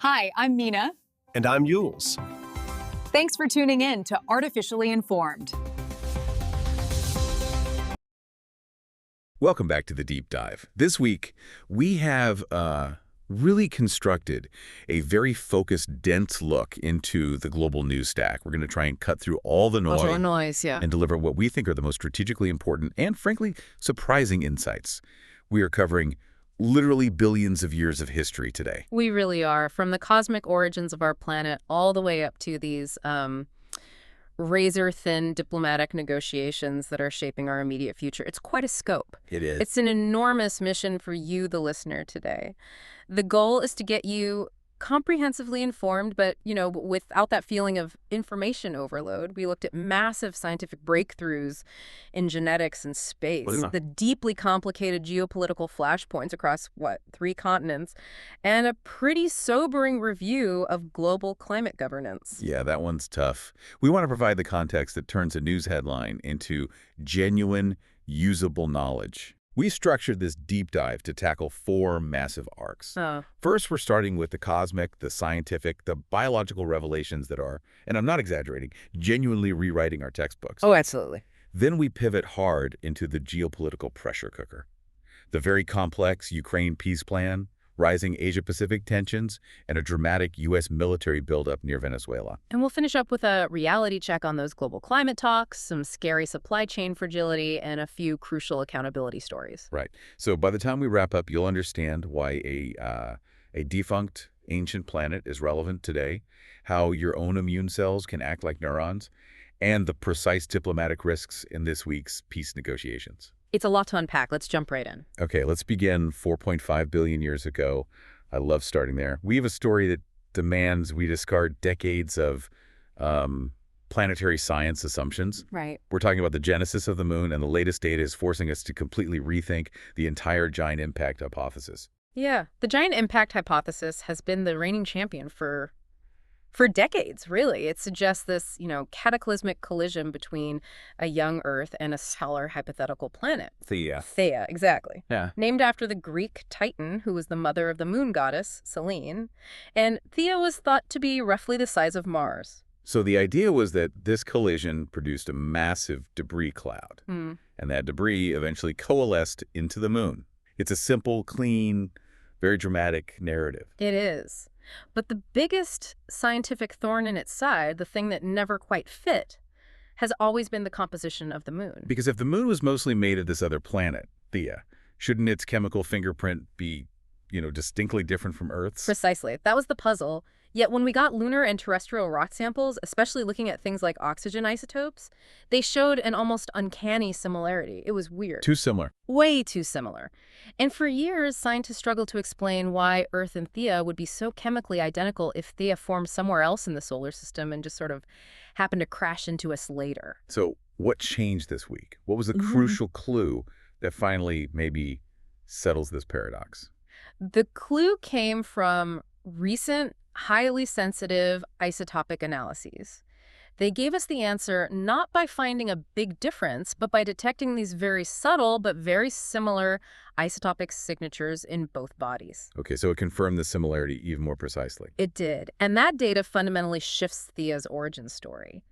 Hi, I'm Mina. And I'm Yules. Thanks for tuning in to Artificially Informed. Welcome back to the Deep Dive. This week, we have really constructed a very focused, dense look into the global news stack. We're going to try and cut through all the noise, Yeah. and deliver what we think are the most strategically important and, frankly, surprising insights. We are covering literally billions of years of history today. We really are, from the cosmic origins of our planet all the way up to these razor-thin diplomatic negotiations that are shaping our immediate future. It's quite a scope. It is. It's an enormous mission for you, the listener, today. The goal is to get you comprehensively informed, but, without that feeling of information overload. We looked at massive scientific breakthroughs in genetics and space, the deeply complicated geopolitical flashpoints across, 3 continents, and a pretty sobering review of global climate governance. Yeah, that one's tough. We want to provide the context that turns a news headline into genuine, usable knowledge. We structured this deep dive to tackle 4 massive arcs. First, we're starting with the cosmic, the scientific, the biological revelations that are, and I'm not exaggerating, genuinely rewriting our textbooks. Oh, absolutely. Then we pivot hard into the geopolitical pressure cooker. The very complex Ukraine peace plan, rising Asia-Pacific tensions, and a dramatic U.S. military buildup near Venezuela. And we'll finish up with a reality check on those global climate talks, some scary supply chain fragility, and a few crucial accountability stories. Right. So by the time we wrap up, you'll understand why a defunct ancient planet is relevant today, how your own immune cells can act like neurons, and the precise diplomatic risks in this week's peace negotiations. It's a lot to unpack. Let's jump right in. Okay, let's begin 4.5 billion years ago. I love starting there. We have a story that demands we discard decades of planetary science assumptions. Right. We're talking about the genesis of the moon, and the latest data is forcing us to completely rethink the entire giant impact hypothesis. Yeah. The giant impact hypothesis has been the reigning champion for decades, really. It suggests this, cataclysmic collision between a young Earth and a stellar hypothetical planet. Theia, exactly. Yeah. Named after the Greek Titan, who was the mother of the moon goddess, Selene. And Theia was thought to be roughly the size of Mars. So the idea was that this collision produced a massive debris cloud, and that debris eventually coalesced into the moon. It's a simple, clean, very dramatic narrative. It is. But the biggest scientific thorn in its side, the thing that never quite fit, has always been the composition of the moon. Because if the moon was mostly made of this other planet, Theia, shouldn't its chemical fingerprint be, distinctly different from Earth's? Precisely. That was the puzzle. Yet when we got lunar and terrestrial rock samples, especially looking at things like oxygen isotopes, they showed an almost uncanny similarity. It was weird. Too similar. Way too similar. And for years, scientists struggled to explain why Earth and Theia would be so chemically identical if Theia formed somewhere else in the solar system and just sort of happened to crash into us later. So what changed this week? What was the crucial clue that finally maybe settles this paradox? The clue came from recent, highly sensitive isotopic analyses. They gave us the answer not by finding a big difference, but by detecting these very subtle but very similar isotopic signatures in both bodies. Okay, so it confirmed the similarity even more precisely. It did. And that data fundamentally shifts Theia's origin story.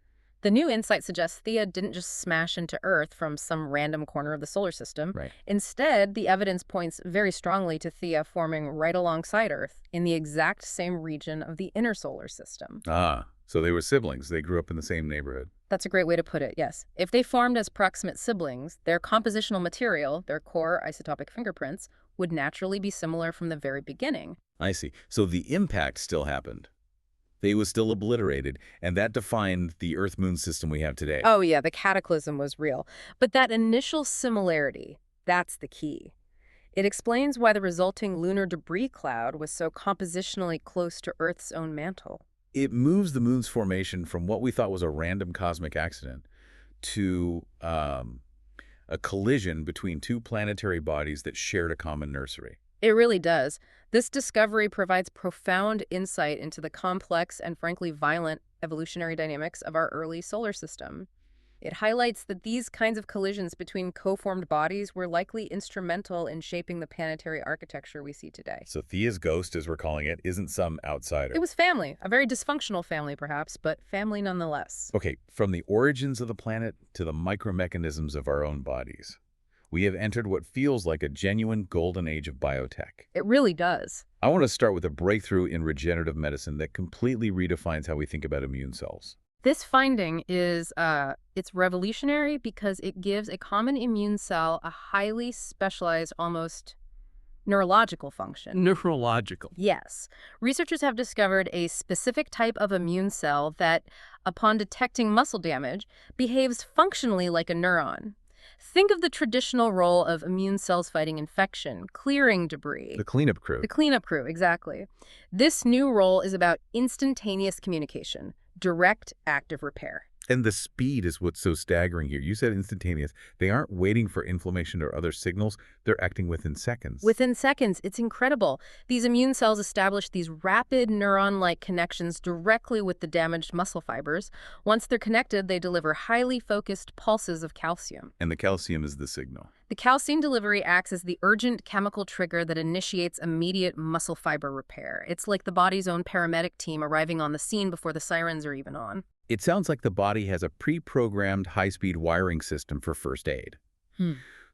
The new insight suggests Theia didn't just smash into Earth from some random corner of the solar system. Right. Instead, the evidence points very strongly to Theia forming right alongside Earth in the exact same region of the inner solar system. Ah, so they were siblings. They grew up in the same neighborhood. That's a great way to put it, yes. If they formed as proximate siblings, their compositional material, their core isotopic fingerprints, would naturally be similar from the very beginning. I see. So the impact still happened. They was still obliterated, and that defined the Earth-Moon system we have today. Oh yeah, the cataclysm was real. But that initial similarity, that's the key. It explains why the resulting lunar debris cloud was so compositionally close to Earth's own mantle. It moves the moon's formation from what we thought was a random cosmic accident to a collision between 2 planetary bodies that shared a common nursery. It really does. This discovery provides profound insight into the complex and frankly violent evolutionary dynamics of our early solar system. It highlights that these kinds of collisions between co-formed bodies were likely instrumental in shaping the planetary architecture we see today. So Thea's ghost, as we're calling it, isn't some outsider. It was family, a very dysfunctional family perhaps, but family nonetheless. Okay, from the origins of the planet to the micromechanisms of our own bodies, we have entered what feels like a genuine golden age of biotech. It really does. I want to start with a breakthrough in regenerative medicine that completely redefines how we think about immune cells. This finding is it's revolutionary because it gives a common immune cell a highly specialized, almost neurological function. Neurological. Yes. Researchers have discovered a specific type of immune cell that, upon detecting muscle damage, behaves functionally like a neuron. Think of the traditional role of immune cells fighting infection, clearing debris. The cleanup crew. The cleanup crew, exactly. This new role is about instantaneous communication, direct active repair. And the speed is what's so staggering here. You said instantaneous. They aren't waiting for inflammation or other signals. They're acting within seconds. Within seconds, it's incredible. These immune cells establish these rapid neuron-like connections directly with the damaged muscle fibers. Once they're connected, they deliver highly focused pulses of calcium. And the calcium is the signal. The calcium delivery acts as the urgent chemical trigger that initiates immediate muscle fiber repair. It's like the body's own paramedic team arriving on the scene before the sirens are even on. It sounds like the body has a pre-programmed high-speed wiring system for first aid.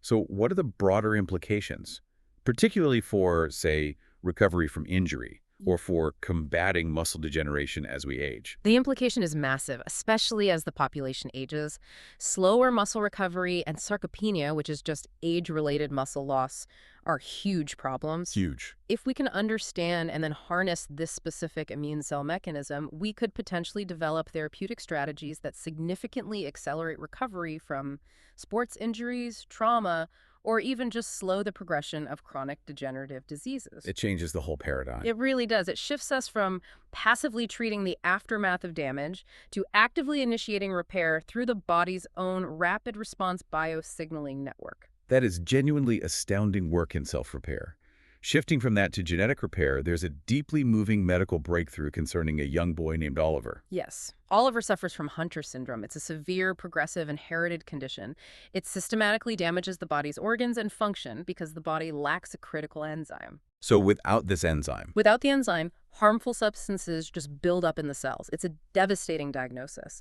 So what are the broader implications, particularly for, say, recovery from injury or for combating muscle degeneration as we age? The implication is massive, especially as the population ages. Slower muscle recovery and sarcopenia, which is just age-related muscle loss, are huge problems. Huge. If we can understand and then harness this specific immune cell mechanism, we could potentially develop therapeutic strategies that significantly accelerate recovery from sports injuries, trauma, or even just slow the progression of chronic degenerative diseases. It changes the whole paradigm. It really does. It shifts us from passively treating the aftermath of damage to actively initiating repair through the body's own rapid response biosignaling network. That is genuinely astounding work in self-repair. Shifting from that to genetic repair, there's a deeply moving medical breakthrough concerning a young boy named Oliver. Yes. Oliver suffers from Hunter syndrome. It's a severe, progressive, inherited condition. It systematically damages the body's organs and function because the body lacks a critical enzyme. So without this enzyme, Without the enzyme, harmful substances just build up in the cells. It's a devastating diagnosis.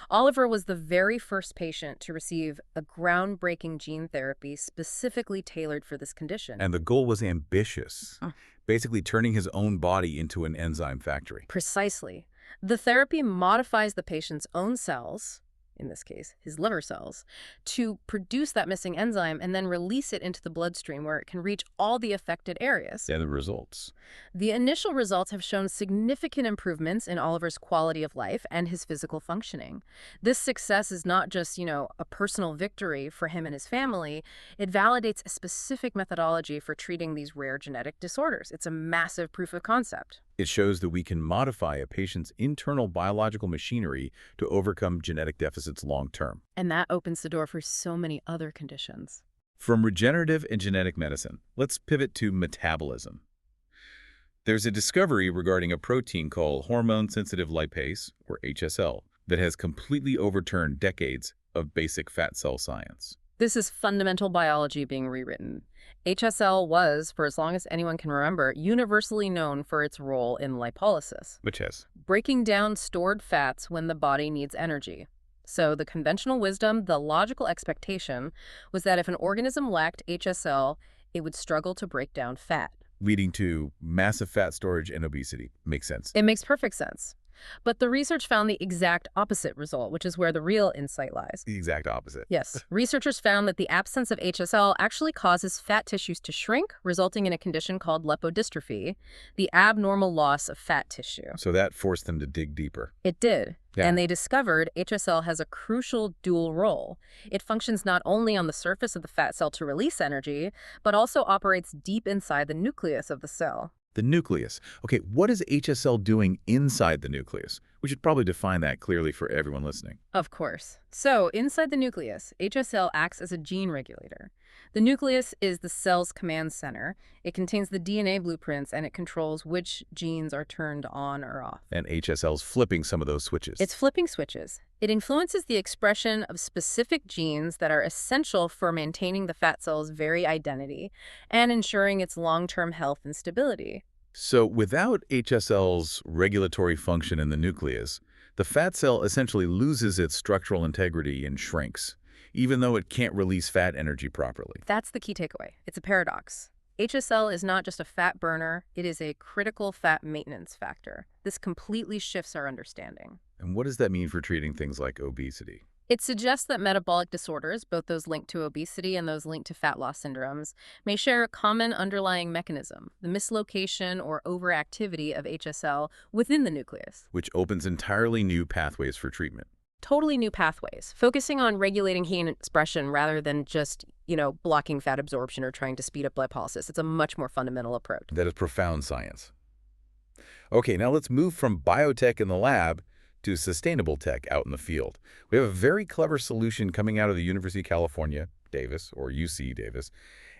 Oliver was the very first patient to receive a groundbreaking gene therapy specifically tailored for this condition. and the goal was ambitious, basically turning his own body into an enzyme factory. Precisely. The therapy modifies the patient's own cells, in this case, his liver cells, to produce that missing enzyme and then release it into the bloodstream where it can reach all the affected areas. And the results. The initial results have shown significant improvements in Oliver's quality of life and his physical functioning. This success is not just, a personal victory for him and his family. It validates a specific methodology for treating these rare genetic disorders. It's a massive proof of concept. It shows that we can modify a patient's internal biological machinery to overcome genetic deficits long-term. And that opens the door for so many other conditions. From regenerative and genetic medicine, let's pivot to metabolism. There's a discovery regarding a protein called hormone-sensitive lipase, or HSL, that has completely overturned decades of basic fat cell science. This is fundamental biology being rewritten. HSL was, for as long as anyone can remember, universally known for its role in lipolysis, Which has? breaking down stored fats when the body needs energy. So the conventional wisdom, the logical expectation, was that if an organism lacked HSL, it would struggle to break down fat. Leading to massive fat storage and obesity. Makes sense. It makes perfect sense. But the research found the exact opposite result, which is where the real insight lies. The exact opposite. Yes. Researchers found that the absence of HSL actually causes fat tissues to shrink, resulting in a condition called lipodystrophy, the abnormal loss of fat tissue. So that forced them to dig deeper. It did. Yeah. And they discovered HSL has a crucial dual role. It functions not only on the surface of the fat cell to release energy, but also operates deep inside the nucleus of the cell. The nucleus. Okay, what is HSL doing inside the nucleus? We should probably define that clearly for everyone listening. Of course. So, inside the nucleus, HSL acts as a gene regulator. The nucleus is the cell's command center. It contains the DNA blueprints, and it controls which genes are turned on or off. And HSL's flipping some of those switches. It's flipping switches. It influences the expression of specific genes that are essential for maintaining the fat cell's very identity and ensuring its long-term health and stability. So without HSL's regulatory function in the nucleus, the fat cell essentially loses its structural integrity and shrinks, even though it can't release fat energy properly. That's the key takeaway. It's a paradox. HSL is not just a fat burner, it is a critical fat maintenance factor. This completely shifts our understanding. And what does that mean for treating things like obesity? It suggests that metabolic disorders, both those linked to obesity and those linked to fat loss syndromes, may share a common underlying mechanism, the mislocation or overactivity of HSL within the nucleus. Which opens entirely new pathways for treatment. Totally new pathways, focusing on regulating heat expression rather than just, blocking fat absorption or trying to speed up lipolysis. It's a much more fundamental approach. That is profound science. Okay, now let's move from biotech in the lab to sustainable tech out in the field. We have a very clever solution coming out of the University of California, Davis, or UC Davis,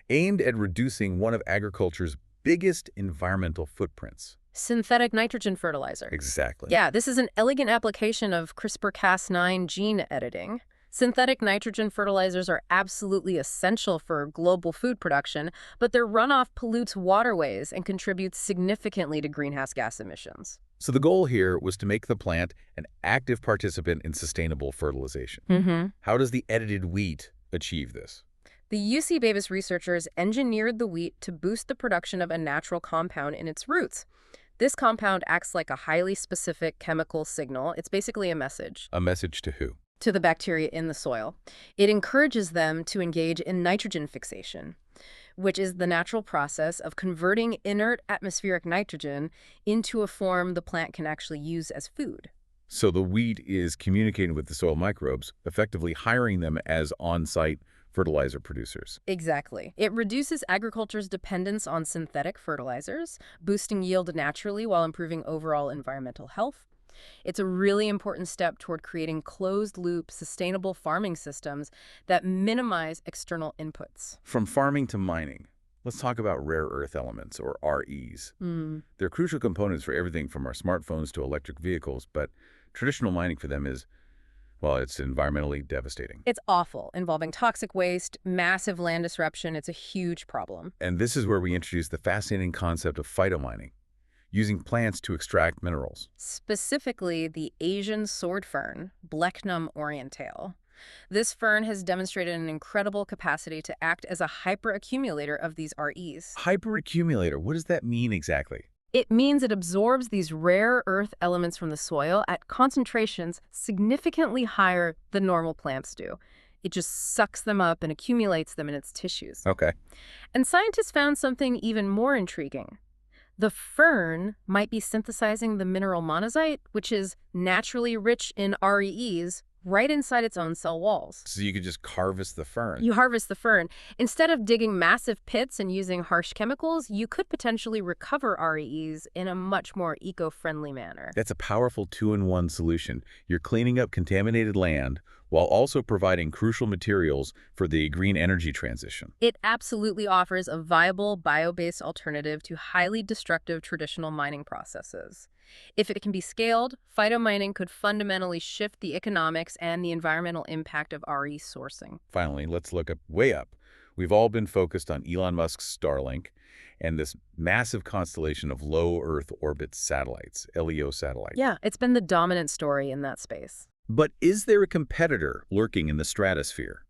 aimed at reducing one of agriculture's biggest environmental footprints. Synthetic nitrogen fertilizer. Exactly. Yeah, this is an elegant application of CRISPR-Cas9 gene editing. Synthetic nitrogen fertilizers are absolutely essential for global food production, but their runoff pollutes waterways and contributes significantly to greenhouse gas emissions. So the goal here was to make the plant an active participant in sustainable fertilization. How does the edited wheat achieve this? The UC Davis researchers engineered the wheat to boost the production of a natural compound in its roots. This compound acts like a highly specific chemical signal. It's basically a message. A message to who? To the bacteria in the soil. It encourages them to engage in nitrogen fixation, which is the natural process of converting inert atmospheric nitrogen into a form the plant can actually use as food. So the wheat is communicating with the soil microbes, effectively hiring them as on-site fertilizer producers. Exactly. It reduces agriculture's dependence on synthetic fertilizers, boosting yield naturally while improving overall environmental health. It's a really important step toward creating closed-loop, sustainable farming systems that minimize external inputs. From farming to mining, let's talk about rare earth elements, or REs. They're crucial components for everything from our smartphones to electric vehicles, but traditional mining for them is, well, it's environmentally devastating. It's awful, involving toxic waste, massive land disruption. It's a huge problem. And this is where we introduce the fascinating concept of phytomining, using plants to extract minerals. Specifically, the Asian sword fern, Blechnum orientale. This fern has demonstrated an incredible capacity to act as a hyperaccumulator of these REs. Hyperaccumulator, what does that mean exactly? It means it absorbs these rare earth elements from the soil at concentrations significantly higher than normal plants do. It just sucks them up and accumulates them in its tissues. Okay. And scientists found something even more intriguing. The fern might be synthesizing the mineral monazite, which is naturally rich in REs, right inside its own cell walls. So you could just harvest the fern. You harvest the fern. Instead of digging massive pits and using harsh chemicals, you could potentially recover REs in a much more eco-friendly manner. That's a powerful two-in-one solution. You're cleaning up contaminated land while also providing crucial materials for the green energy transition. It absolutely offers a viable bio-based alternative to highly destructive traditional mining processes. If it can be scaled, phytomining could fundamentally shift the economics and the environmental impact of RE sourcing. Finally, let's look way up. We've all been focused on Elon Musk's Starlink and this massive constellation of low Earth orbit satellites, LEO satellites. Yeah, it's been the dominant story in that space. But is there a competitor lurking in the stratosphere?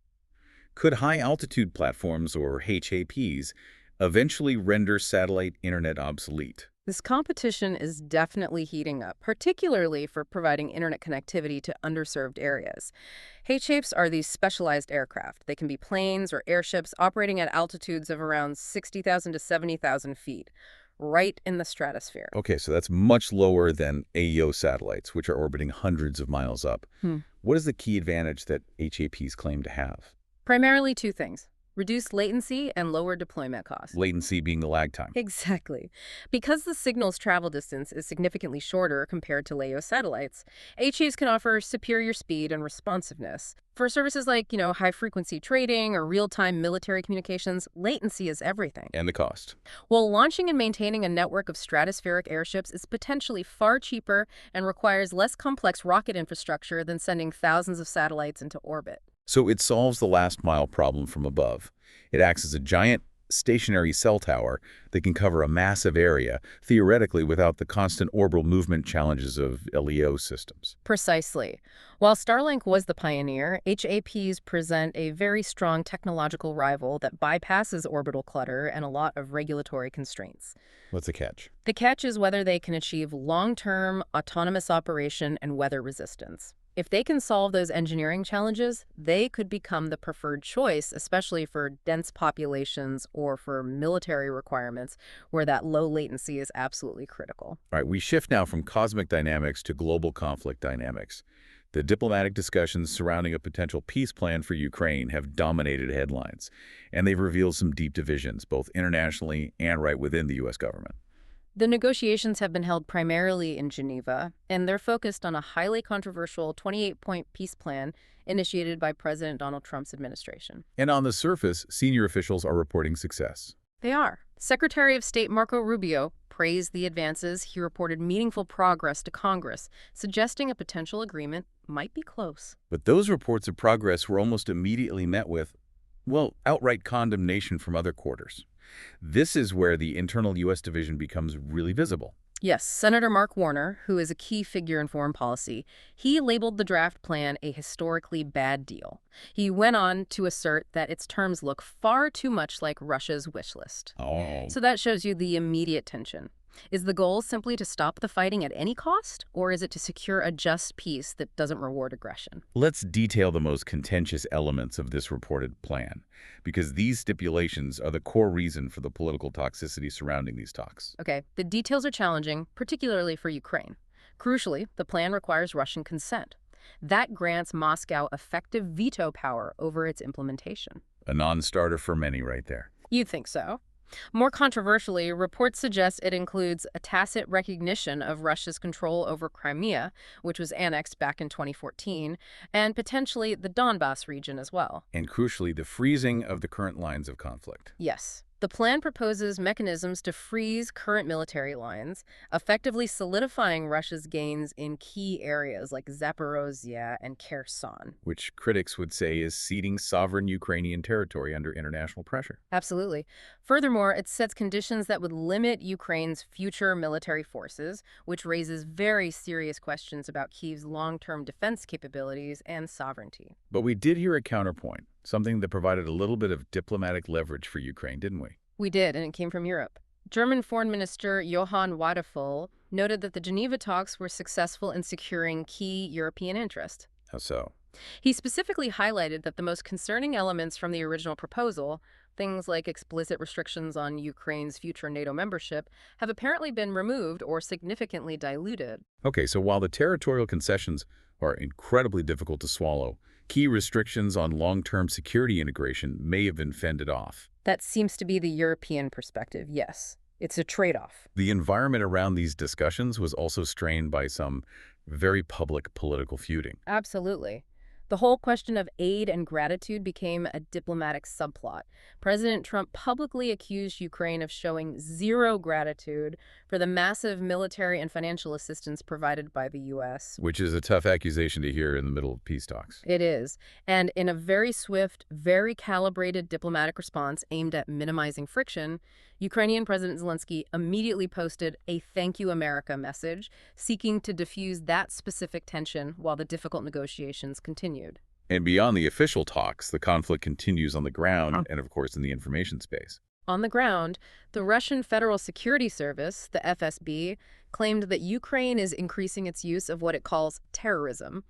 Could high-altitude platforms, or HAPs, eventually render satellite internet obsolete? This competition is definitely heating up, particularly for providing internet connectivity to underserved areas. HAPs are these specialized aircraft. They can be planes or airships operating at altitudes of around 60,000 to 70,000 feet, right in the stratosphere. Okay, so that's much lower than AEO satellites, which are orbiting hundreds of miles up. What is the key advantage that HAPs claim to have? Primarily two things: reduced latency and lower deployment costs. Latency being the lag time. Exactly. Because the signal's travel distance is significantly shorter compared to LEO satellites, HAs can offer superior speed and responsiveness. For services like, high-frequency trading or real-time military communications, latency is everything. And the cost. While launching and maintaining a network of stratospheric airships is potentially far cheaper and requires less complex rocket infrastructure than sending thousands of satellites into orbit. So it solves the last-mile problem from above. It acts as a giant stationary cell tower that can cover a massive area, theoretically without the constant orbital movement challenges of LEO systems. Precisely. While Starlink was the pioneer, HAPs present a very strong technological rival that bypasses orbital clutter and a lot of regulatory constraints. What's the catch? The catch is whether they can achieve long-term autonomous operation and weather resistance. If they can solve those engineering challenges, they could become the preferred choice, especially for dense populations or for military requirements where that low latency is absolutely critical. All right, we shift now from cosmic dynamics to global conflict dynamics. The diplomatic discussions surrounding a potential peace plan for Ukraine have dominated headlines, and they've revealed some deep divisions, both internationally and right within the U.S. government. The negotiations have been held primarily in Geneva, and they're focused on a highly controversial 28-point peace plan initiated by President Donald Trump's administration. And on the surface, senior officials are reporting success. They are. Secretary of State Marco Rubio praised the advances. He reported meaningful progress to Congress, suggesting a potential agreement might be close. But those reports of progress were almost immediately met with, well, outright condemnation from other quarters. This is where the internal U.S. division becomes really visible. Yes, Senator Mark Warner, who is a key figure in foreign policy, he labeled the draft plan a historically bad deal. He went on to assert that its terms look far too much like Russia's wish list. Oh. So that shows you the immediate tension. Is the goal simply to stop the fighting at any cost, or is it to secure a just peace that doesn't reward aggression? Let's detail the most contentious elements of this reported plan, because these stipulations are the core reason for the political toxicity surrounding these talks. Okay, the details are challenging, particularly for Ukraine. Crucially, the plan requires Russian consent. That grants Moscow effective veto power over its implementation. A non-starter for many right there. You'd think so. More controversially, reports suggest it includes a tacit recognition of Russia's control over Crimea, which was annexed back in 2014, and potentially the Donbas region as well. And crucially, the freezing of the current lines of conflict. Yes. The plan proposes mechanisms to freeze current military lines, effectively solidifying Russia's gains in key areas like Zaporozhye and Kherson. Which critics would say is ceding sovereign Ukrainian territory under international pressure. Absolutely. Furthermore, it sets conditions that would limit Ukraine's future military forces, which raises very serious questions about Kyiv's long-term defense capabilities and sovereignty. But we did hear a counterpoint, something that provided a little bit of diplomatic leverage for Ukraine, didn't we? We did, and it came from Europe. German Foreign Minister Johann Wadephul noted that the Geneva talks were successful in securing key European interests. How so? He specifically highlighted that the most concerning elements from the original proposal, things like explicit restrictions on Ukraine's future NATO membership, have apparently been removed or significantly diluted. Okay, so while the territorial concessions are incredibly difficult to swallow, key restrictions on long-term security integration may have been fended off. That seems to be the European perspective, yes. It's a trade-off. The environment around these discussions was also strained by some very public political feuding. Absolutely. The whole question of aid and gratitude became a diplomatic subplot. President Trump publicly accused Ukraine of showing zero gratitude for the massive military and financial assistance provided by the U.S. Which is a tough accusation to hear in the middle of peace talks. It is. And in a very swift, very calibrated diplomatic response aimed at minimizing friction, Ukrainian President Zelensky immediately posted a "Thank you, America" message, seeking to diffuse that specific tension while the difficult negotiations continued. And beyond the official talks, the conflict continues on the ground and, of course, in the information space. On the ground, the Russian Federal Security Service, the FSB, claimed that Ukraine is increasing its use of what it calls terrorism.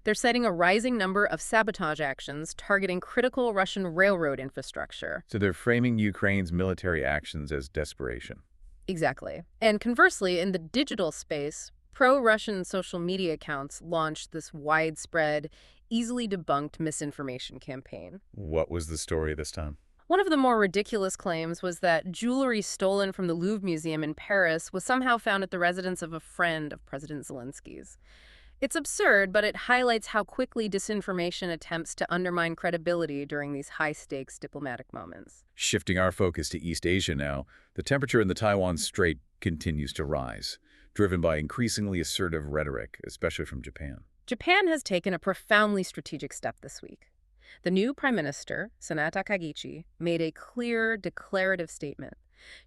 They're citing a rising number of sabotage actions targeting critical Russian railroad infrastructure. So they're framing Ukraine's military actions as desperation. Exactly. And conversely, in the digital space, pro-Russian social media accounts launched this widespread, easily debunked misinformation campaign. What was the story this time? One of the more ridiculous claims was that jewelry stolen from the Louvre Museum in Paris was somehow found at the residence of a friend of President Zelensky's. It's absurd, but it highlights how quickly disinformation attempts to undermine credibility during these high-stakes diplomatic moments. Shifting our focus to East Asia now, the temperature in the Taiwan Strait continues to rise, driven by increasingly assertive rhetoric, especially from Japan. Japan has taken a profoundly strategic step this week. The new Prime Minister, Sanata Kagichi, made a clear, declarative statement.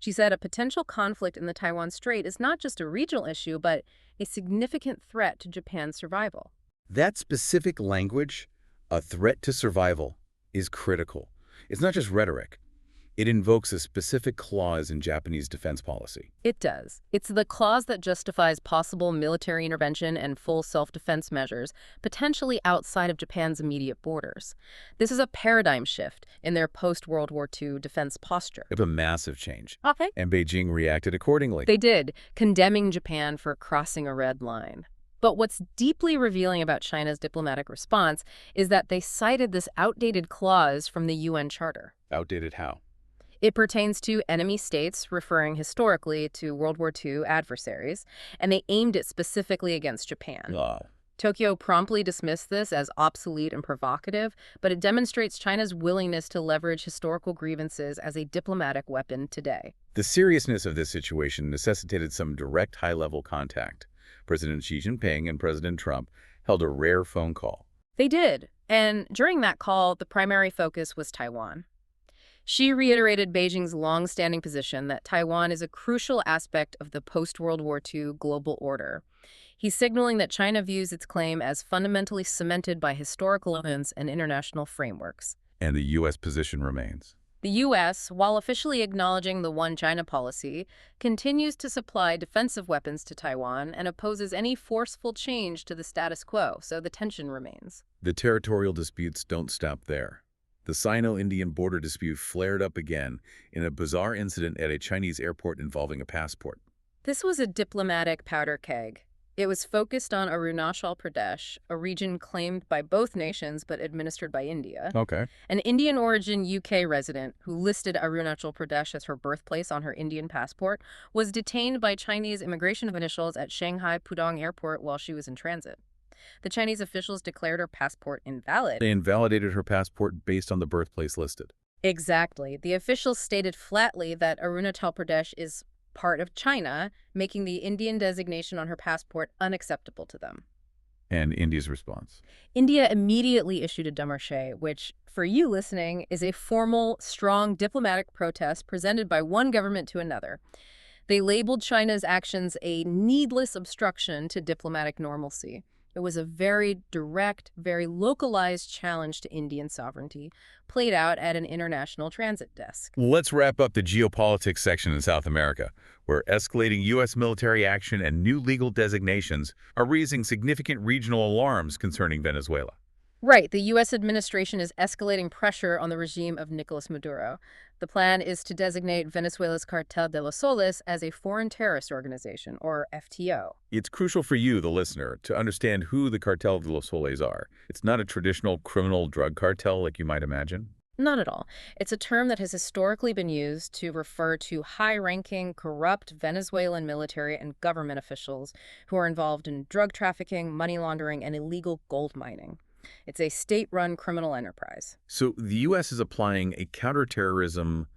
She said a potential conflict in the Taiwan Strait is not just a regional issue, but a significant threat to Japan's survival. That specific language, a threat to survival, is critical. It's not just rhetoric. It invokes a specific clause in Japanese defense policy. It does. It's the clause that justifies possible military intervention and full self-defense measures, potentially outside of Japan's immediate borders. This is a paradigm shift in their post-World War II defense posture. It's a massive change. Okay. And Beijing reacted accordingly. They did, condemning Japan for crossing a red line. But what's deeply revealing about China's diplomatic response is that they cited this outdated clause from the UN Charter. Outdated how? It pertains to enemy states, referring historically to World War II adversaries, and they aimed it specifically against Japan. Tokyo promptly dismissed this as obsolete and provocative, but it demonstrates China's willingness to leverage historical grievances as a diplomatic weapon today. The seriousness of this situation necessitated some direct high-level contact. President Xi Jinping and President Trump held a rare phone call. They did, and during that call, the primary focus was Taiwan. Xi reiterated Beijing's long-standing position that Taiwan is a crucial aspect of the post-World War II global order. He's signaling that China views its claim as fundamentally cemented by historical events and international frameworks. And the U.S. position remains. The U.S., while officially acknowledging the One China policy, continues to supply defensive weapons to Taiwan and opposes any forceful change to the status quo, so the tension remains. The territorial disputes don't stop there. The Sino-Indian border dispute flared up again in a bizarre incident at a Chinese airport involving a passport. This was a diplomatic powder keg. It was focused on Arunachal Pradesh, a region claimed by both nations but administered by India. Okay. An Indian-origin UK resident who listed Arunachal Pradesh as her birthplace on her Indian passport was detained by Chinese immigration officials at Shanghai Pudong Airport while she was in transit. The Chinese officials declared her passport invalid. They invalidated her passport based on the birthplace listed. Exactly. The officials stated flatly that Arunachal Pradesh is part of China, making the Indian designation on her passport unacceptable to them. And India's response? India immediately issued a démarche, which, for you listening, is a formal, strong diplomatic protest presented by one government to another. They labeled China's actions a needless obstruction to diplomatic normalcy. It was a very direct, very localized challenge to Indian sovereignty, played out at an international transit desk. Let's wrap up the geopolitics section in South America, where escalating U.S. military action and new legal designations are raising significant regional alarms concerning Venezuela. Right. The U.S. administration is escalating pressure on the regime of Nicolas Maduro. The plan is to designate Venezuela's Cartel de los Soles as a foreign terrorist organization, or FTO. It's crucial for you, the listener, to understand who the Cartel de los Soles are. It's not a traditional criminal drug cartel like you might imagine. Not at all. It's a term that has historically been used to refer to high-ranking, corrupt Venezuelan military and government officials who are involved in drug trafficking, money laundering, and illegal gold mining. It's a state-run criminal enterprise. So the U.S. is applying a counterterrorism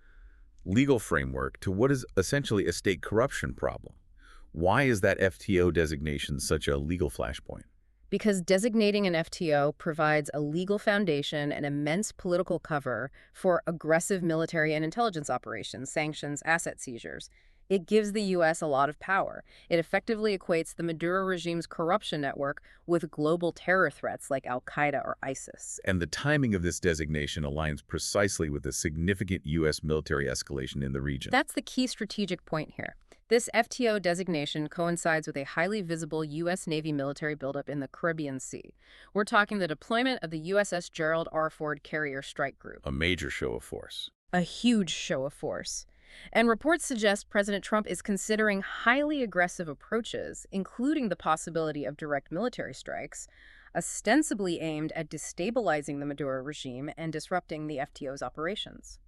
legal framework to what is essentially a state corruption problem. Why is that FTO designation such a legal flashpoint? Because designating an FTO provides a legal foundation and immense political cover for aggressive military and intelligence operations, sanctions, asset seizures. It gives the U.S. a lot of power. It effectively equates the Maduro regime's corruption network with global terror threats like al-Qaeda or ISIS. And the timing of this designation aligns precisely with the significant U.S. military escalation in the region. That's the key strategic point here. This FTO designation coincides with a highly visible U.S. Navy military buildup in the Caribbean Sea. We're talking the deployment of the USS Gerald R. Ford Carrier Strike Group. A major show of force. A huge show of force. And reports suggest President Trump is considering highly aggressive approaches, including the possibility of direct military strikes, ostensibly aimed at destabilizing the Maduro regime and disrupting the FTO's operations.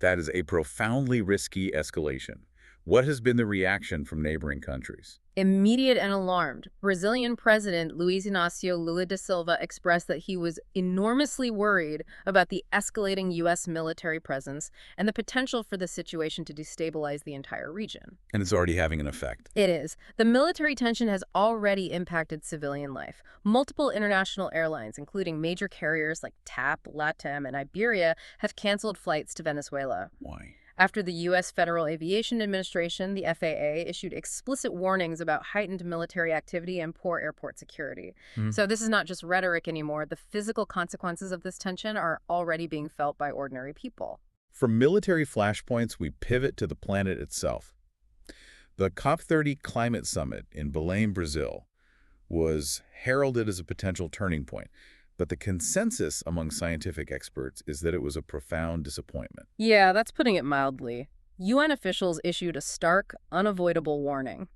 That is a profoundly risky escalation. What has been the reaction from neighboring countries? Immediate and alarmed, Brazilian President Luiz Inácio Lula da Silva expressed that he was enormously worried about the escalating U.S. military presence and the potential for the situation to destabilize the entire region. And it's already having an effect. It is. The military tension has already impacted civilian life. Multiple international airlines, including major carriers like TAP, LATAM, and Iberia, have canceled flights to Venezuela. Why? After the U.S. Federal Aviation Administration, the FAA, issued explicit warnings about heightened military activity and poor airport security. So this is not just rhetoric anymore. The physical consequences of this tension are already being felt by ordinary people. From military flashpoints, we pivot to the planet itself. The COP30 climate summit in Belém, Brazil, was heralded as a potential turning point. But the consensus among scientific experts is that it was a profound disappointment. Yeah, that's putting it mildly. UN officials issued a stark, unavoidable warning.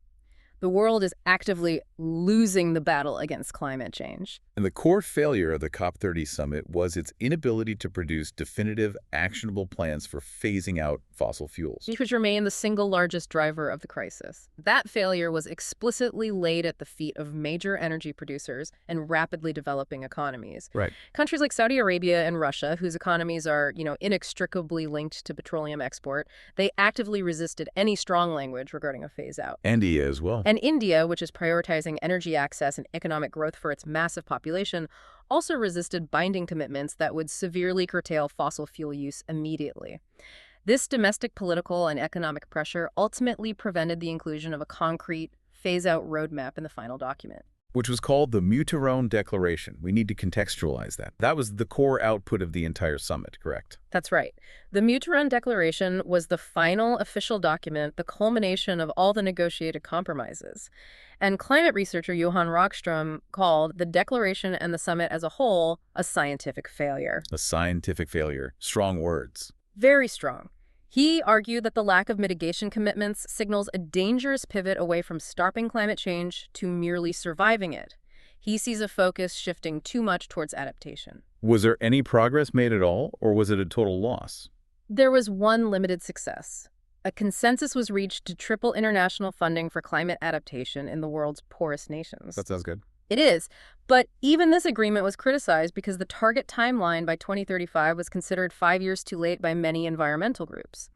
The world is actively losing the battle against climate change. And the core failure of the COP30 summit was its inability to produce definitive, actionable plans for phasing out fossil fuels. Which remain the single largest driver of the crisis. That failure was explicitly laid at the feet of major energy producers and rapidly developing economies. Right. Countries like Saudi Arabia and Russia, whose economies are, inextricably linked to petroleum export, they actively resisted any strong language regarding a phase out. India as well. And India, which is prioritizing energy access and economic growth for its massive population, also resisted binding commitments that would severely curtail fossil fuel use immediately. This domestic political and economic pressure ultimately prevented the inclusion of a concrete, phase-out roadmap in the final document. Which was called the Muteron Declaration. We need to contextualize that. That was the core output of the entire summit, correct? That's right. The Muteron Declaration was the final official document, the culmination of all the negotiated compromises. And climate researcher Johan Rockström called the declaration and the summit as a whole a scientific failure. A scientific failure. Strong words. Very strong. He argued that the lack of mitigation commitments signals a dangerous pivot away from stopping climate change to merely surviving it. He sees a focus shifting too much towards adaptation. Was there any progress made at all, or was it a total loss? There was one limited success. A consensus was reached to triple international funding for climate adaptation in the world's poorest nations. That sounds good. It is. But even this agreement was criticized because the target timeline by 2035 was considered 5 years too late by many environmental groups.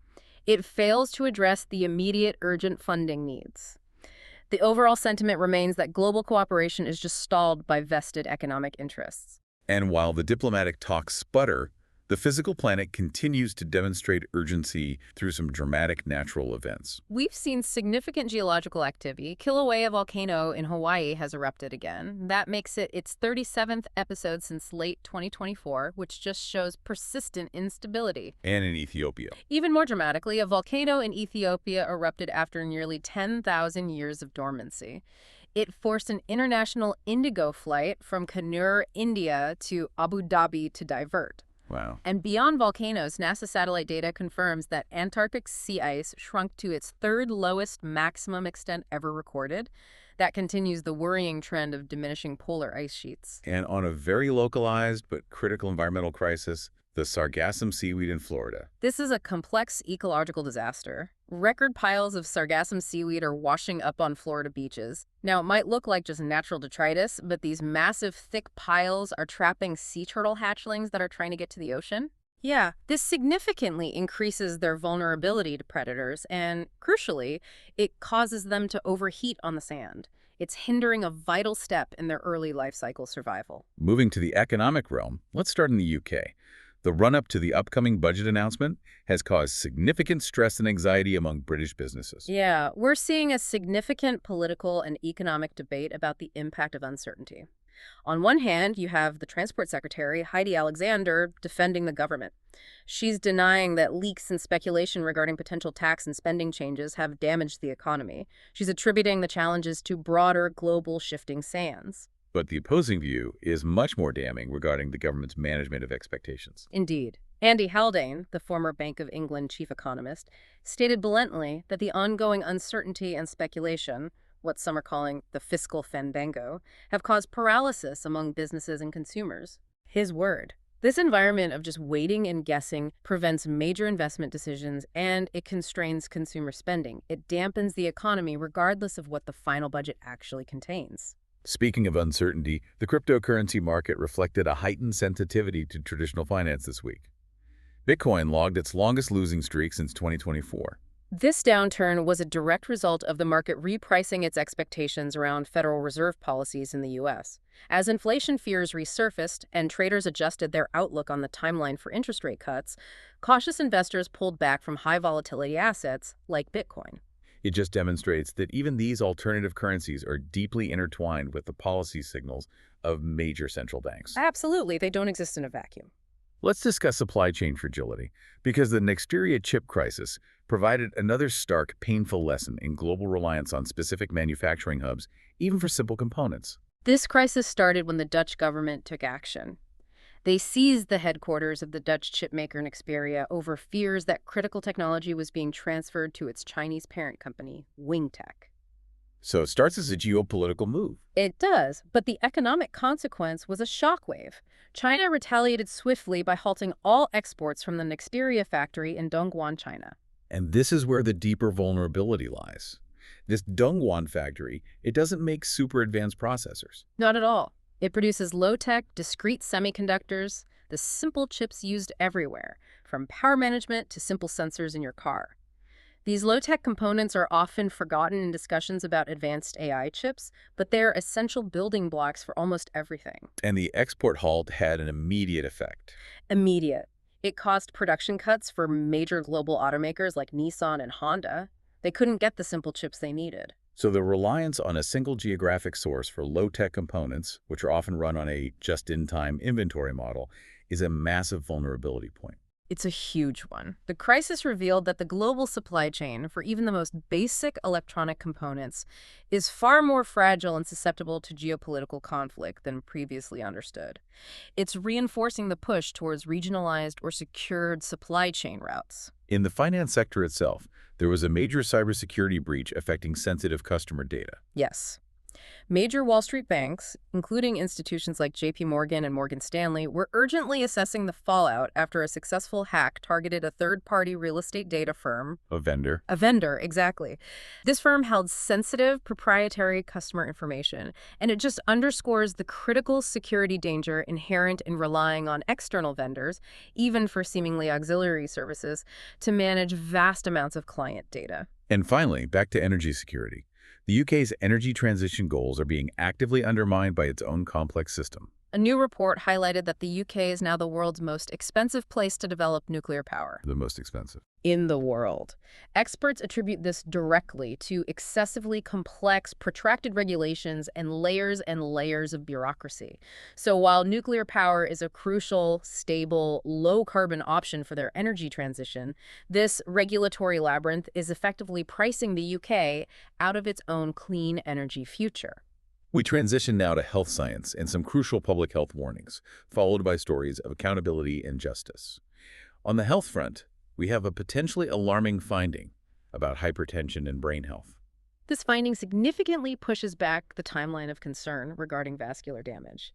It fails to address the immediate urgent funding needs. The overall sentiment remains that global cooperation is just stalled by vested economic interests. And while the diplomatic talks sputter, the physical planet continues to demonstrate urgency through some dramatic natural events. We've seen significant geological activity. Kilauea volcano in Hawaii has erupted again. That makes it its 37th episode since late 2024, which just shows persistent instability. And in Ethiopia. Even more dramatically, a volcano in Ethiopia erupted after nearly 10,000 years of dormancy. It forced an international indigo flight from Kannur, India to Abu Dhabi to divert. Wow. And beyond volcanoes, NASA satellite data confirms that Antarctic sea ice shrunk to its third lowest maximum extent ever recorded. That continues the worrying trend of diminishing polar ice sheets. And on a very localized but critical environmental crisis, the sargassum seaweed in Florida. This is a complex ecological disaster. Record piles of sargassum seaweed are washing up on Florida beaches. Now, it might look like just natural detritus, but these massive, thick piles are trapping sea turtle hatchlings that are trying to get to the ocean. Yeah, this significantly increases their vulnerability to predators, and crucially, it causes them to overheat on the sand. It's hindering a vital step in their early life cycle survival. Moving to the economic realm, let's start in the UK. The run-up to the upcoming budget announcement has caused significant stress and anxiety among British businesses. Yeah, we're seeing a significant political and economic debate about the impact of uncertainty. On one hand, you have the Transport Secretary, Heidi Alexander, defending the government. She's denying that leaks and speculation regarding potential tax and spending changes have damaged the economy. She's attributing the challenges to broader global shifting sands. But the opposing view is much more damning regarding the government's management of expectations. Indeed. Andy Haldane, the former Bank of England chief economist, stated bluntly that the ongoing uncertainty and speculation, what some are calling the fiscal fandango, have caused paralysis among businesses and consumers. His word. This environment of just waiting and guessing prevents major investment decisions and it constrains consumer spending. It dampens the economy regardless of what the final budget actually contains. Speaking of uncertainty, the cryptocurrency market reflected a heightened sensitivity to traditional finance this week. Bitcoin logged its longest losing streak since 2024. This downturn was a direct result of the market repricing its expectations around Federal Reserve policies in the U.S. As inflation fears resurfaced and traders adjusted their outlook on the timeline for interest rate cuts, cautious investors pulled back from high volatility assets like Bitcoin. It just demonstrates that even these alternative currencies are deeply intertwined with the policy signals of major central banks. Absolutely, they don't exist in a vacuum. Let's discuss supply chain fragility, because the Nexteria chip crisis provided another stark, painful lesson in global reliance on specific manufacturing hubs, even for simple components. This crisis started when the Dutch government took action. They seized the headquarters of the Dutch chipmaker Nexperia over fears that critical technology was being transferred to its Chinese parent company, Wingtech. So it starts as a geopolitical move. It does, but the economic consequence was a shockwave. China retaliated swiftly by halting all exports from the Nexperia factory in Dongguan, China. And this is where the deeper vulnerability lies. This Dongguan factory, it doesn't make super advanced processors. Not at all. It produces low-tech, discrete semiconductors, the simple chips used everywhere, from power management to simple sensors in your car. These low-tech components are often forgotten in discussions about advanced AI chips, but they're essential building blocks for almost everything. And the export halt had an immediate effect. Immediate. It caused production cuts for major global automakers like Nissan and Honda. They couldn't get the simple chips they needed. So the reliance on a single geographic source for low-tech components, which are often run on a just-in-time inventory model, is a massive vulnerability point. It's a huge one. The crisis revealed that the global supply chain for even the most basic electronic components is far more fragile and susceptible to geopolitical conflict than previously understood. It's reinforcing the push towards regionalized or secured supply chain routes. In the finance sector itself, there was a major cybersecurity breach affecting sensitive customer data. Yes. Major Wall Street banks, including institutions like JP Morgan and Morgan Stanley, were urgently assessing the fallout after a successful hack targeted a third-party real estate data firm. A vendor. A vendor, exactly. This firm held sensitive, proprietary customer information, and it just underscores the critical security danger inherent in relying on external vendors, even for seemingly auxiliary services, to manage vast amounts of client data. And finally, back to energy security. The UK's energy transition goals are being actively undermined by its own complex system. A new report highlighted that the UK is now the world's most expensive place to develop nuclear power. The most expensive. In the world. Experts attribute this directly to excessively complex, protracted regulations and layers of bureaucracy. So while nuclear power is a crucial, stable, low-carbon option for their energy transition, this regulatory labyrinth is effectively pricing the UK out of its own clean energy future. We transition now to health science and some crucial public health warnings, followed by stories of accountability and justice. On the health front, we have a potentially alarming finding about hypertension and brain health. This finding significantly pushes back the timeline of concern regarding vascular damage.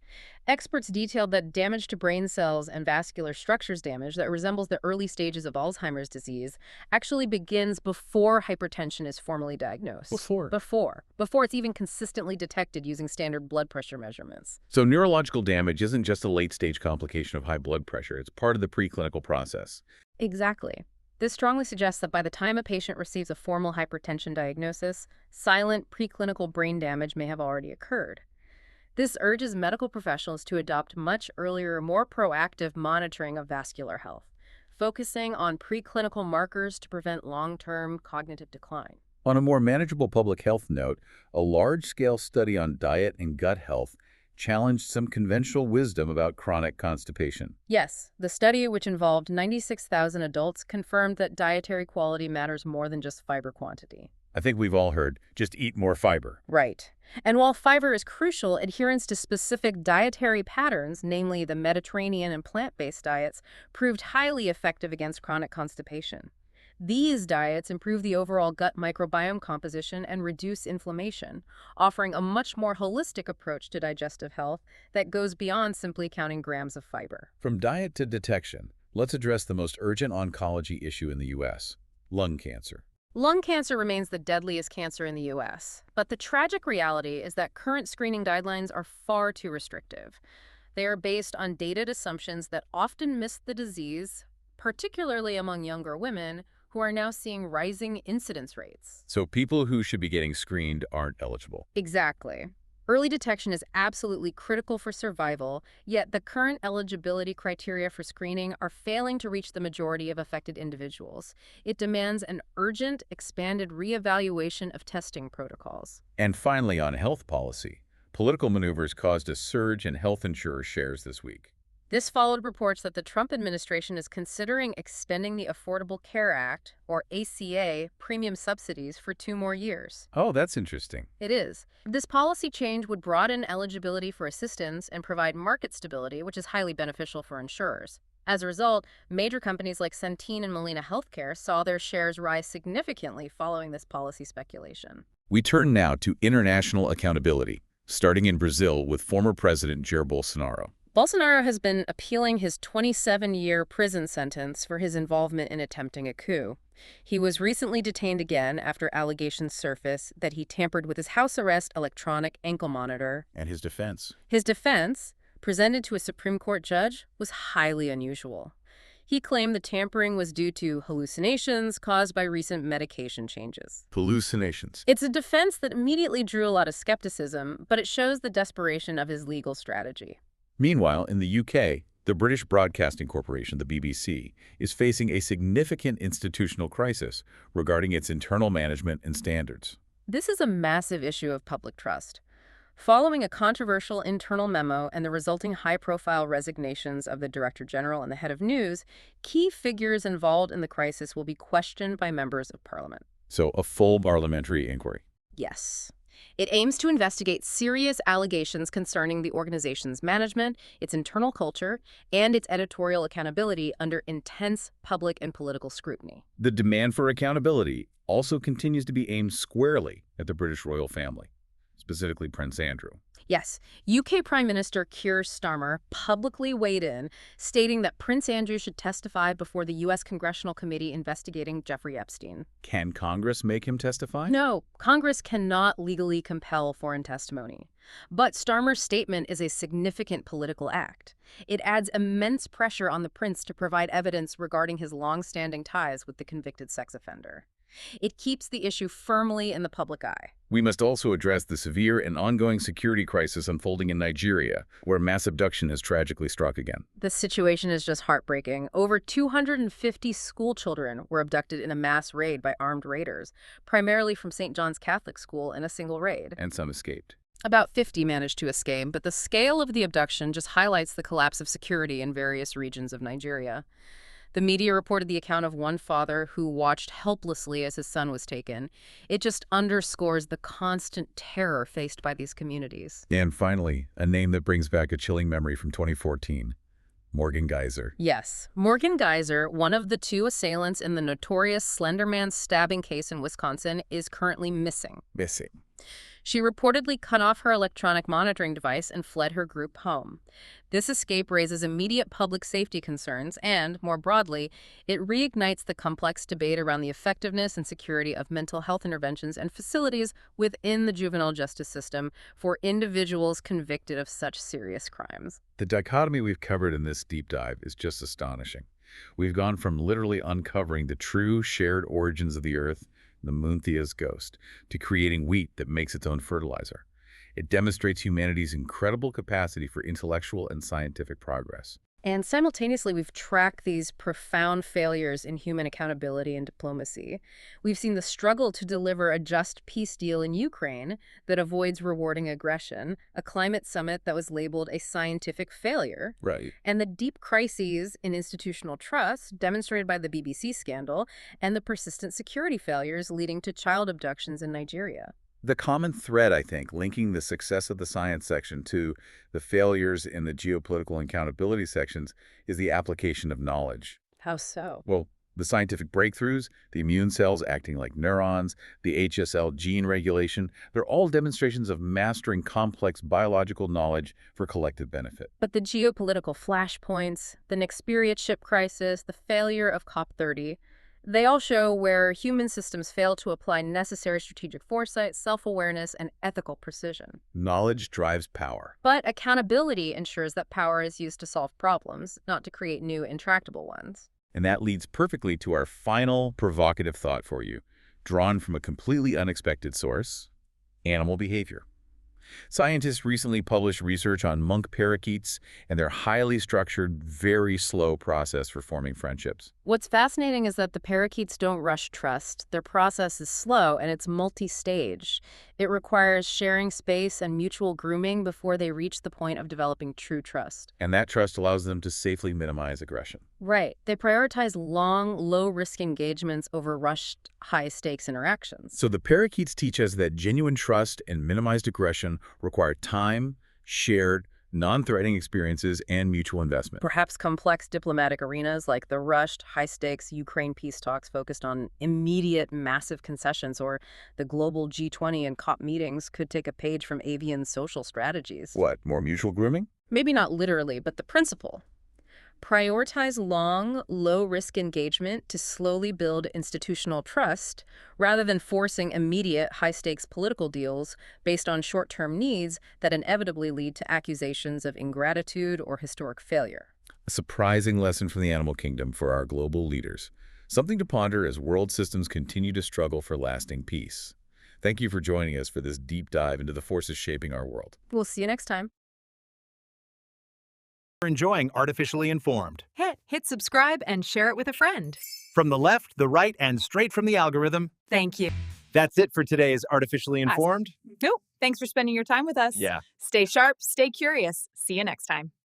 Experts detailed that damage to brain cells and vascular structures damage that resembles the early stages of Alzheimer's disease actually begins before hypertension is formally diagnosed. Before it's even consistently detected using standard blood pressure measurements. So neurological damage isn't just a late-stage complication of high blood pressure. It's part of the preclinical process. Exactly. This strongly suggests that by the time a patient receives a formal hypertension diagnosis, silent preclinical brain damage may have already occurred. This urges medical professionals to adopt much earlier, more proactive monitoring of vascular health, focusing on preclinical markers to prevent long-term cognitive decline. On a more manageable public health note, a large-scale study on diet and gut health challenged some conventional wisdom about chronic constipation. Yes, the study, which involved 96,000 adults, confirmed that dietary quality matters more than just fiber quantity. I think we've all heard, just eat more fiber. Right. And while fiber is crucial, adherence to specific dietary patterns, namely the Mediterranean and plant-based diets, proved highly effective against chronic constipation. These diets improve the overall gut microbiome composition and reduce inflammation, offering a much more holistic approach to digestive health that goes beyond simply counting grams of fiber. From diet to detection, let's address the most urgent oncology issue in the U.S., lung cancer. Lung cancer remains the deadliest cancer in the U.S., but the tragic reality is that current screening guidelines are far too restrictive. They are based on dated assumptions that often miss the disease, particularly among younger women, who are now seeing rising incidence rates. So people who should be getting screened aren't eligible. Exactly. Early detection is absolutely critical for survival, yet the current eligibility criteria for screening are failing to reach the majority of affected individuals. It demands an urgent, expanded reevaluation of testing protocols. And finally, on health policy, political maneuvers caused a surge in health insurer shares this week. This followed reports that the Trump administration is considering extending the Affordable Care Act, or ACA, premium subsidies for 2 more years. Oh, that's interesting. It is. This policy change would broaden eligibility for assistance and provide market stability, which is highly beneficial for insurers. As a result, major companies like Centene and Molina Healthcare saw their shares rise significantly following this policy speculation. We turn now to international accountability, starting in Brazil with former President Jair Bolsonaro. Bolsonaro has been appealing his 27-year prison sentence for his involvement in attempting a coup. He was recently detained again after allegations surfaced that he tampered with his house arrest electronic ankle monitor. And his defense? His defense, presented to a Supreme Court judge, was highly unusual. He claimed the tampering was due to hallucinations caused by recent medication changes. Hallucinations. It's a defense that immediately drew a lot of skepticism, but it shows the desperation of his legal strategy. Meanwhile, in the UK, the British Broadcasting Corporation, the BBC, is facing a significant institutional crisis regarding its internal management and standards. This is a massive issue of public trust. Following a controversial internal memo and the resulting high-profile resignations of the Director General and the head of news, key figures involved in the crisis will be questioned by members of Parliament. So, a full parliamentary inquiry. Yes. It aims to investigate serious allegations concerning the organization's management, its internal culture, and its editorial accountability under intense public and political scrutiny. The demand for accountability also continues to be aimed squarely at the British royal family, specifically Prince Andrew. Yes, UK Prime Minister Keir Starmer publicly weighed in, stating that Prince Andrew should testify before the U.S. Congressional Committee investigating Jeffrey Epstein. Can Congress make him testify? No, Congress cannot legally compel foreign testimony. But Starmer's statement is a significant political act. It adds immense pressure on the prince to provide evidence regarding his long-standing ties with the convicted sex offender. It keeps the issue firmly in the public eye. We must also address the severe and ongoing security crisis unfolding in Nigeria, where mass abduction has tragically struck again. The situation is just heartbreaking. Over 250 school children were abducted in a mass raid by armed raiders, primarily from St. John's Catholic School in a single raid. And some escaped. About 50 managed to escape, but the scale of the abduction just highlights the collapse of security in various regions of Nigeria. The media reported the account of one father who watched helplessly as his son was taken. It just underscores the constant terror faced by these communities. And finally, a name that brings back a chilling memory from 2014, Morgan Geyser. Yes, Morgan Geyser, one of the 2 assailants in the notorious Slender Man stabbing case in Wisconsin, is currently missing. She reportedly cut off her electronic monitoring device and fled her group home. This escape raises immediate public safety concerns and, more broadly, it reignites the complex debate around the effectiveness and security of mental health interventions and facilities within the juvenile justice system for individuals convicted of such serious crimes. The dichotomy we've covered in this deep dive is just astonishing. We've gone from literally uncovering the true shared origins of the Earth, the Munthea's ghost, to creating wheat that makes its own fertilizer. It demonstrates humanity's incredible capacity for intellectual and scientific progress. And simultaneously, we've tracked these profound failures in human accountability and diplomacy. We've seen the struggle to deliver a just peace deal in Ukraine that avoids rewarding aggression, a climate summit that was labeled a scientific failure, Right. and the deep crises in institutional trust demonstrated by the BBC scandal and the persistent security failures leading to child abductions in Nigeria. The common thread, I think, linking the success of the science section to the failures in the geopolitical and accountability sections is the application of knowledge. How so? Well, The scientific breakthroughs, the immune cells acting like neurons, the HSL gene regulation, they're all demonstrations of mastering complex biological knowledge for collective benefit. But the geopolitical flashpoints, the Nexperia chip crisis, the failure of COP30, they all show where human systems fail to apply necessary strategic foresight, self-awareness, and ethical precision. Knowledge drives power. But accountability ensures that power is used to solve problems, not to create new intractable ones. And that leads perfectly to our final provocative thought for you, drawn from a completely unexpected source: animal behavior. Scientists recently published research on monk parakeets and their highly structured, very slow process for forming friendships. What's fascinating is that the parakeets don't rush trust. Their process is slow and it's multi-stage. It requires sharing space and mutual grooming before they reach the point of developing true trust. And that trust allows them to safely minimize aggression. Right. They prioritize long, low-risk engagements over rushed, high-stakes interactions. So the parakeets teach us that genuine trust and minimized aggression require time, shared, non-threatening experiences, and mutual investment. Perhaps complex diplomatic arenas like the rushed, high-stakes Ukraine peace talks focused on immediate, massive concessions, or the global G20 and COP meetings could take a page from avian social strategies. What, more mutual grooming? Maybe not literally, but the principle. Prioritize long, low-risk engagement to slowly build institutional trust rather than forcing immediate, high-stakes political deals based on short-term needs that inevitably lead to accusations of ingratitude or historic failure. A surprising lesson from the animal kingdom for our global leaders. Something to ponder as world systems continue to struggle for lasting peace. Thank you for joining us for this deep dive into the forces shaping our world. We'll see you next time. Enjoying Artificially Informed. Hit subscribe and share it with a friend. From the left, the right, and straight from the algorithm. Thank you. That's it for today's Artificially Informed. Nope. Thanks for spending your time with us. Yeah. Stay sharp, stay curious. See you next time.